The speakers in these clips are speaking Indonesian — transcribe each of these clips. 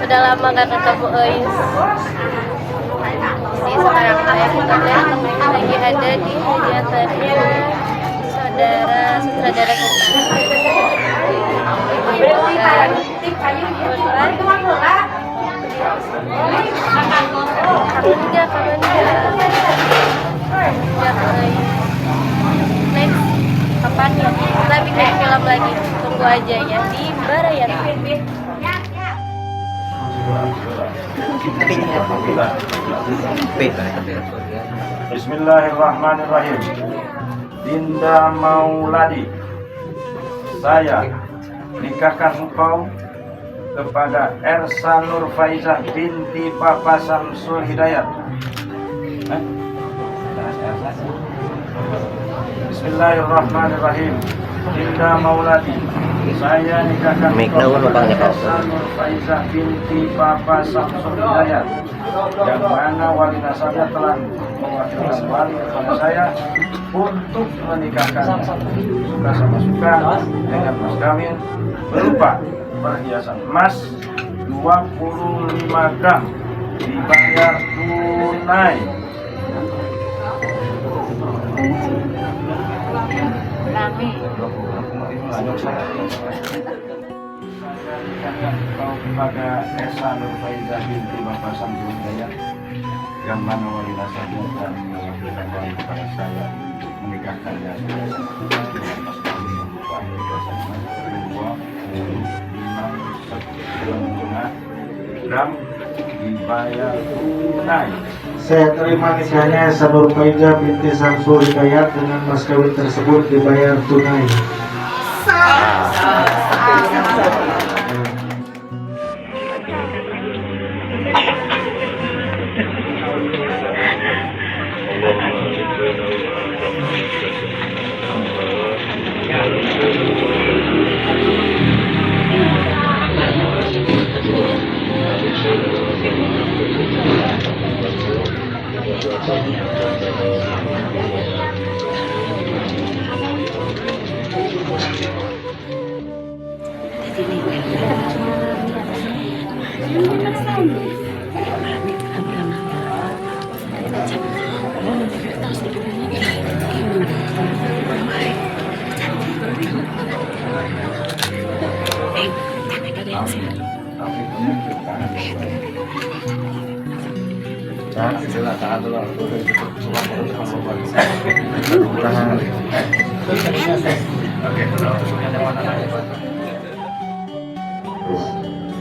Udah lama gak ketemu Eis. Jadi sekarang kita lihat lagi ada di hajatannya saudara sutradara kita. Kapan enggak? Next, kapan ya? Kita bikin film lagi. Tunggu aja ya di Barayat. Bismillahirrahmanirrahim. Dinda Mauladi, saya nikahkan engkau kepada Ersa Nur Faizah binti Papa Samsul Hidayat. Bismillahirrahmanirrahim. Dinda Mauladi, saya nikahkan engkau kepada Ersa Nur Faizah binti Papa Samsul Hidayat, yang mana wali nasabnya telah mewakilkan wali kepada saya untuk menikahkan suka sama suka dengan mas kawin berupa perhiasan emas 25 gram dibayar tunai. Kau kepada Esa Nur Faizah binti Bapak Samsul Hidayat, yang mana wali nasabnya dan mewakilkan wali kepada saya menikahkannya dengan mas kawin berupa perhiasan emas 25 gram dibayar tunai. Saya terima nikahnya Esa Nur Faizah binti Samsul Hidayat dengan mas kawin tersebut dibayar tunai.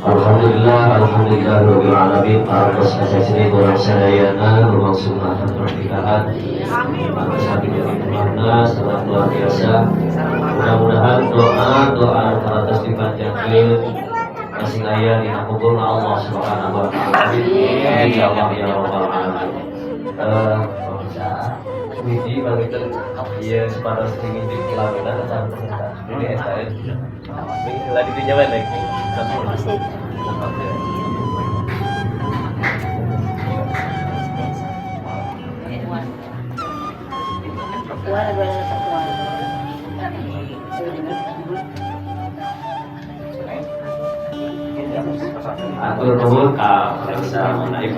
Alhamdulillah rabbil alamin. Atas asasnya orang sadayana bermaksudna pernikahan atas hati Tuhanna sangat luar biasa. Mudah-mudahan doa atas dipanjangkeun masing aya dina kubulna Allah Subhanahu wa taala. Amin ya Allah ya rabbal alamin. Widi bangkeun ieu separos tinggi kelaminan atau pernikahan. Ini eta ini lagi dijawab lagi. Atur nuhun ka Reksa menaik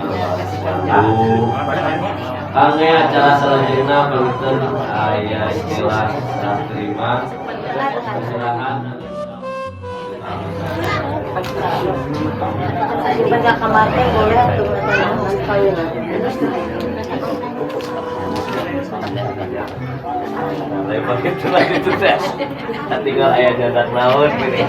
kangge acara selanjutnya punten aya istilah serah terima perserahan Banyak kamarnya boleh tuh mas kawin. lebar itu lagi tuh teh. Tinggal aya jadak naon gini.